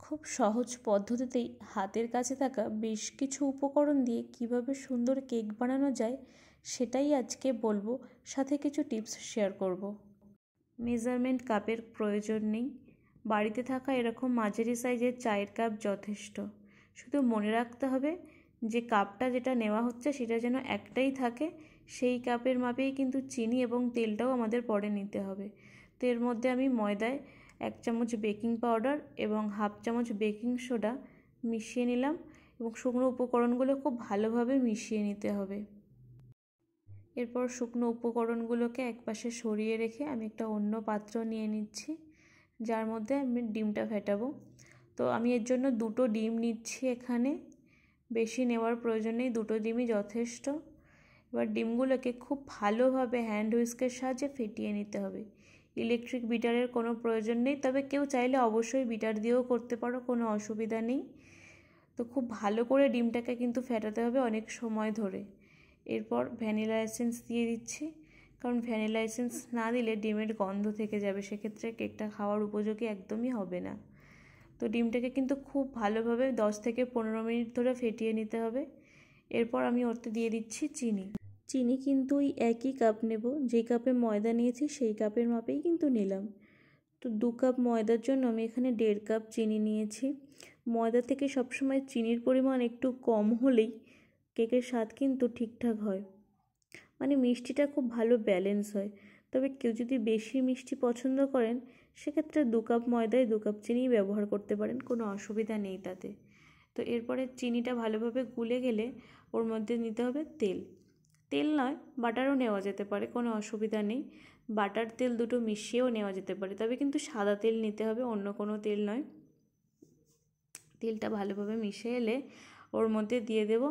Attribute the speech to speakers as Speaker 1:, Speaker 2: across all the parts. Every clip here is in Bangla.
Speaker 1: খুব সহজ পদ্ধতিতেই হাতের কাছে থাকা বেশ কিছু উপকরণ দিয়ে কিভাবে সুন্দর কেক বানানো যায় সেটাই আজকে বলবো, সাথে কিছু টিপস শেয়ার করব। মেজারমেন্ট কাপের প্রয়োজন নেই, বাড়িতে থাকা এরকম মাঝারি সাইজের চায়ের কাপ যথেষ্ট। শুধু মনে রাখতে হবে যে কাপটা যেটা নেওয়া হচ্ছে সেটা যেন একটাই থাকে, সেই কাপের মাপেই কিন্তু চিনি এবং তেলটাও আমাদের পরে নিতে হবে। তো এর মধ্যে আমি ময়দায় 1 চামচ বেকিং পাউডার এবং 1/2 চামচ বেকিং সোডা মিশিয়ে নিলাম এবং শুকনো উপকরণগুলো খুব ভালোভাবে মিশিয়ে নিতে হবে। এরপর শুকনো উপকরণগুলোকে একপাশে সরিয়ে রেখে আমি একটা অন্য পাত্র নিয়ে নিচ্ছি, যার মধ্যে আমি ডিমটা ফেটাবো। তো আমি এর জন্য 2টো ডিম নিচ্ছি এখানে, বেশি নেওয়ার প্রয়োজন নেই, 2টো ডিমই যথেষ্ট। এবার ডিমগুলোকে খুব ভালোভাবে হ্যান্ড হুইস্কের সাহায্যে ফেটিয়ে নিতে হবে। ইলেকট্রিক বিটারের কোনো প্রয়োজন নেই, তবে কেউ চাইলে অবশ্যই বিটার দিয়েও করতে পারো, কোনো অসুবিধা নেই। তো খুব ভালো করে ডিমটাকে কিন্তু ফেটাতে হবে অনেক সময় ধরে। এরপর ভ্যানিলা এসেন্স দিয়ে দিচ্ছি, কারণ ভ্যানিলা এসেন্স না দিলে ডিমের গন্ধ থেকে যাবে, সেক্ষেত্রে কেকটা খাওয়ার উপযোগী একদমই হবে না। তো ডিমটাকে কিন্তু খুব ভালোভাবে 10 থেকে 15 মিনিট ধরে ফেটিয়ে নিতে হবে। এরপর আমি ওতে দিয়ে দিচ্ছি চিনি। চিনি কিন্তু ওই একই কাপ নেব, যেই কাপে ময়দা নিয়েছি সেই কাপের মাপেই কিন্তু নিলাম। তো 2 কাপ ময়দার জন্য আমি এখানে 1.5 কাপ চিনি নিয়েছি। ময়দা থেকে সবসময় চিনির পরিমাণ একটু কম হলেই কেকের স্বাদ কিন্তু ঠিকঠাক হয়, মানে মিষ্টিটা খুব ভালো ব্যালেন্স হয়। তবে কেউ যদি বেশি মিষ্টি পছন্দ করেন সেক্ষেত্রে 2 কাপ ময়দায় 2 কাপ চিনি ব্যবহার করতে পারেন, কোনো অসুবিধা নেই তাতে। তো এরপরে চিনিটা ভালোভাবে গুলে গেলে ওর মধ্যে নিতে হবে তেল। তেল নয়, বাটারও নেওয়া যেতে পারে, কোনো অসুবিধা নেই। বাটার তেল দুটো মিশিয়েও নেওয়া যেতে পারে, তবে কিন্তু সাদা তেল নিতে হবে, অন্য কোনো তেল নয়। তেলটা ভালোভাবে মিশে এলে ওর মধ্যে দিয়ে দেব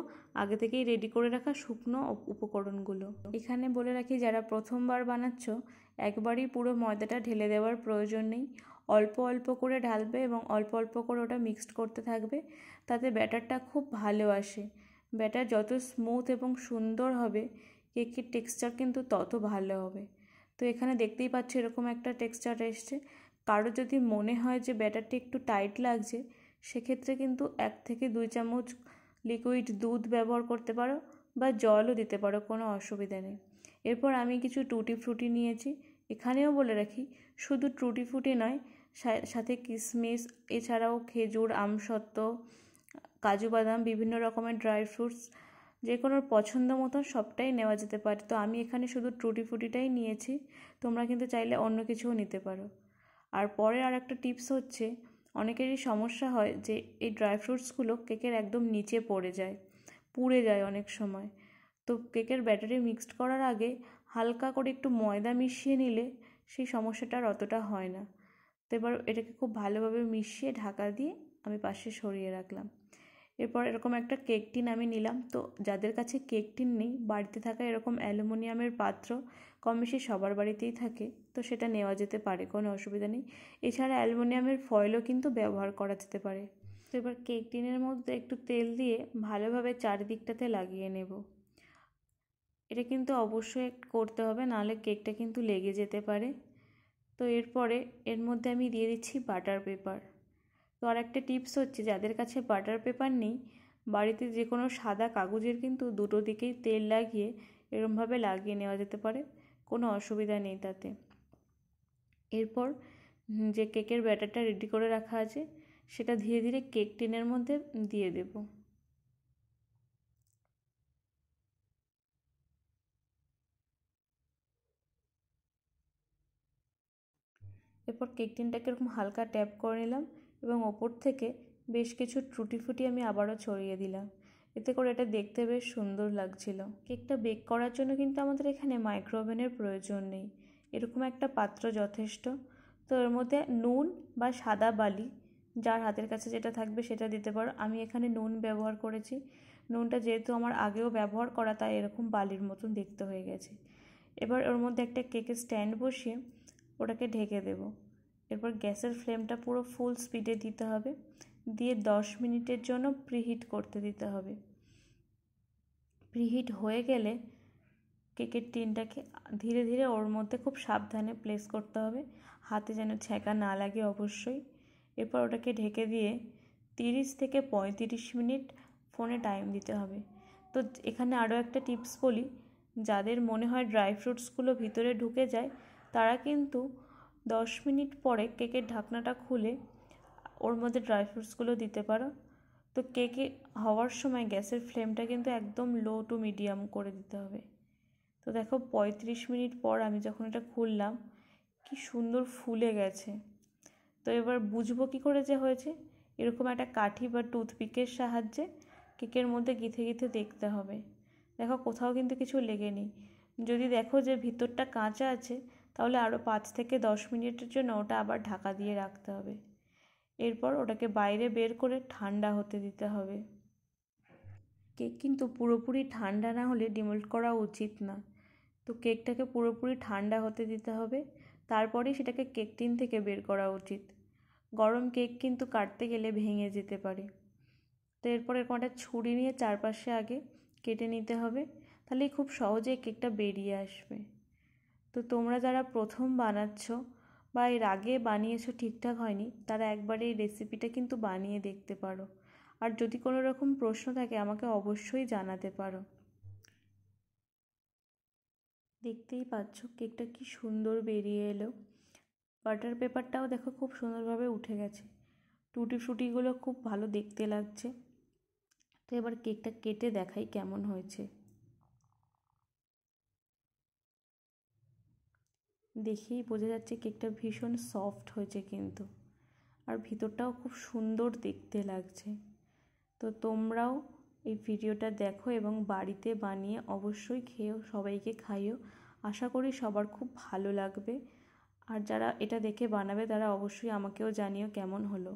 Speaker 1: আগে থেকেই রেডি করে রাখা শুকনো উপকরণগুলো। এখানে বলে রাখি, যারা প্রথমবার বানাচ্ছ একবারই পুরো ময়দাটা ঢেলে দেওয়ার প্রয়োজন নেই, অল্প অল্প করে ঢালবে এবং অল্প অল্প করে ওটা মিক্সড করতে থাকবে, তাতে ব্যাটারটা খুব ভালো আসে। ব্যাটার যত স্মুথ এবং সুন্দর হবে কেকের টেক্সচার কিন্তু তত ভালো হবে। তো এখানে দেখতেই পাচ্ছ এরকম একটা টেক্সচার এসছে। কারো যদি মনে হয় যে ব্যাটারটা একটু টাইট লাগছে, সেক্ষেত্রে কিন্তু 1 থেকে 2 চামচ লিকুইড দুধ ব্যবহার করতে পারো বা জলও দিতে পারো, কোনো অসুবিধা নেই। এরপর আমি কিছু টুটি ফ্রুটি নিয়েছি। এখানেও বলে রাখি, শুধু টুটি ফ্রুটি নয়, সাথে কিশমিশ, এছাড়াও খেজুর, আমসত্ত্ব, কাজু বাদাম, বিভিন্ন রকমের ড্রাই ফ্রুটস, যে কোনো পছন্দ মতো সবটাই নেওয়া যেতে পারে। তো আমি এখানে শুধু টুটি ফ্রুটিটাই নিয়েছি, তোমরা কিন্তু চাইলে অন্য কিছুও নিতে পারো। আর পরে আর একটা টিপস হচ্ছে, অনেকেরই সমস্যা হয় যে এই ড্রাই ফ্রুটসগুলো কেকের একদম নিচে পড়ে যায়, পুড়ে যায় অনেক সময়। তো কেকের ব্যাটারি মিক্সড করার আগে হালকা করে একটু ময়দা মিশিয়ে নিলে সেই সমস্যাটা আর অতটা হয় না। তো এবার এটাকে খুব ভালোভাবে মিশিয়ে ঢাকা দিয়ে আমি পাশে সরিয়ে রাখলাম। এরপর এরকম একটা কেক টিন আমি নিলাম। তো যাদের কাছে কেক টিন নেই, বাড়িতে থাকা এরকম অ্যালুমিনিয়ামের পাত্র কম বেশি সবার বাড়িতেই থাকে, তো সেটা নেওয়া যেতে পারে, কোনো অসুবিধা নেই। এছাড়া অ্যালুমিনিয়ামের ফয়েলও কিন্তু ব্যবহার করা যেতে পারে। তো এবার কেক টিনের মধ্যে একটু তেল দিয়ে ভালোভাবে চারিদিকটাতে লাগিয়ে নেব। এটা কিন্তু অবশ্যই করতে হবে, নাহলে কেকটা কিন্তু লেগে যেতে পারে। তো এরপরে এর মধ্যে আমি দিয়ে দিচ্ছি বাটার পেপার। তো আর একটা টিপস হচ্ছে, যাদের কাছে বাটার পেপার নেই, বাড়িতে যে কোনো সাদা কাগজের কিন্তু দুটো দিকেই তেল লাগিয়ে এরমভাবে লাগিয়ে নেওয়া যেতে পারে, কোনো অসুবিধা নেই তাতে। এরপর যে কেকের ব্যাটারটা রেডি করে রাখা আছে সেটা ধীরে ধীরে কেক টিনের মধ্যে দিয়ে দেব। এরপর কেক টিনটাকে এরকম হালকা ট্যাপ করে নিলাম এবং ওপর থেকে বেশ কিছু টুটি ফুটি আমি আবারও ছড়িয়ে দিলাম, এতে করে এটা দেখতে বেশ সুন্দর লাগছিল। কেকটা বেক করার জন্য কিন্তু আমাদের এখানে মাইক্রো ওভেনের প্রয়োজন নেই, এরকম একটা পাত্র যথেষ্ট। তো এর মধ্যে নুন বা সাদা বালি, যার হাতের কাছে যেটা থাকবে সেটা দিতে পারো। আমি এখানে নুন ব্যবহার করেছি, নুনটা যেহেতু আমার আগেও ব্যবহার করা তাই এরকম বালির মতন দেখতে হয়ে গেছে। এবার ওর মধ্যে একটা কেকের স্ট্যান্ড বসিয়ে ওটাকে ঢেকে দেব। এরপর গ্যাসের ফ্লেমটা পুরো ফুল স্পিডে দিতে হবে, দিয়ে 10 মিনিটের জন্য প্রিহিট করতে দিতে হবে। প্রিহিট হয়ে গেলে কেকের টিনটাকে ধীরে ধীরে ওর মধ্যে খুব সাবধানে প্লেস করতে হবে, হাতে যেন ছ্যাঁকা না লাগে অবশ্যই। এরপর ওটাকে ঢেকে দিয়ে 30 থেকে 35 মিনিট ফোনে টাইম দিতে হবে। তো এখানে আরও একটা টিপস বলি, যাদের মনে হয় ড্রাই ফ্রুটসগুলো ভিতরে ঢুকে যায় তারা কিন্তু 10 মিনিট পরে কেকের ঢাকনাটা খুলে ওর মধ্যে ড্রাই ফ্রুটসগুলো দিতে পারো। তো কেকে হওয়ার সময় গ্যাসের ফ্লেমটা কিন্তু একদম লো টু মিডিয়াম করে দিতে হবে। তো দেখো 35 মিনিট পর আমি যখন এটা খুললাম কি সুন্দর ফুলে গেছে। তো এবার বুঝবো কী করে যে হয়েছে, এরকম একটা কাঠি বা টুথপিকের সাহায্যে কেকের মধ্যে গিথে গিথে দেখতে হবে। দেখো কোথাও কিন্তু কিছু লেগে নেই। যদি দেখো যে ভিতরটা কাঁচা আছে তাহলে আরও 5 থেকে 10 মিনিটের জন্য ওটা আবার ঢাকা দিয়ে রাখতে হবে। এরপর ওটাকে বাইরে বের করে ঠান্ডা হতে দিতে হবে। কেক কিন্তু পুরোপুরি ঠান্ডা না হলে ডিমোল্ড করা উচিত না। তো কেকটাকে পুরোপুরি ঠান্ডা হতে দিতে হবে, তারপরেই সেটাকে কেক টিন থেকে বের করা উচিত। গরম কেক কিন্তু কাটতে গেলে ভেঙে যেতে পারে। তো এরপর এরকম একটা ছুরি নিয়ে চারপাশে আগে কেটে নিতে হবে, তাহলেই খুব সহজেই কেকটা বেরিয়ে আসবে। তো তোমরা যারা প্রথম বানাচ্ছ বা এর আগে বানিয়েছো ঠিকঠাক হয়নি, তারা একবার এই রেসিপিটা কিন্তু বানিয়ে দেখতে পারো। আর যদি কোনো রকম প্রশ্ন থাকে আমাকে অবশ্যই জানাতে পারো। দেখতেই পাচ্ছ কেকটা কি সুন্দর বেরিয়ে এলো। বাটার পেপারটাও দেখো খুব সুন্দরভাবে উঠে গেছে। টুটি ফ্রুটিগুলো খুব ভালো দেখতে লাগছে। তো এবার কেকটা কেটে দেখাই কেমন হয়েছে। দেখেই বোঝা যাচ্ছে কেকটা ভীষণ সফট হয়েছে কিন্তু, আর ভিতরটাও খুব সুন্দর দেখতে লাগছে। তো তোমরাও এই ভিডিওটা দেখো এবং বাড়িতে বানিয়ে অবশ্যই খেয়েও সবাইকে খাইও। আশা করি সবার খুব ভালো লাগবে। আর যারা এটা দেখে বানাবে তারা অবশ্যই আমাকেও জানিও কেমন হলো।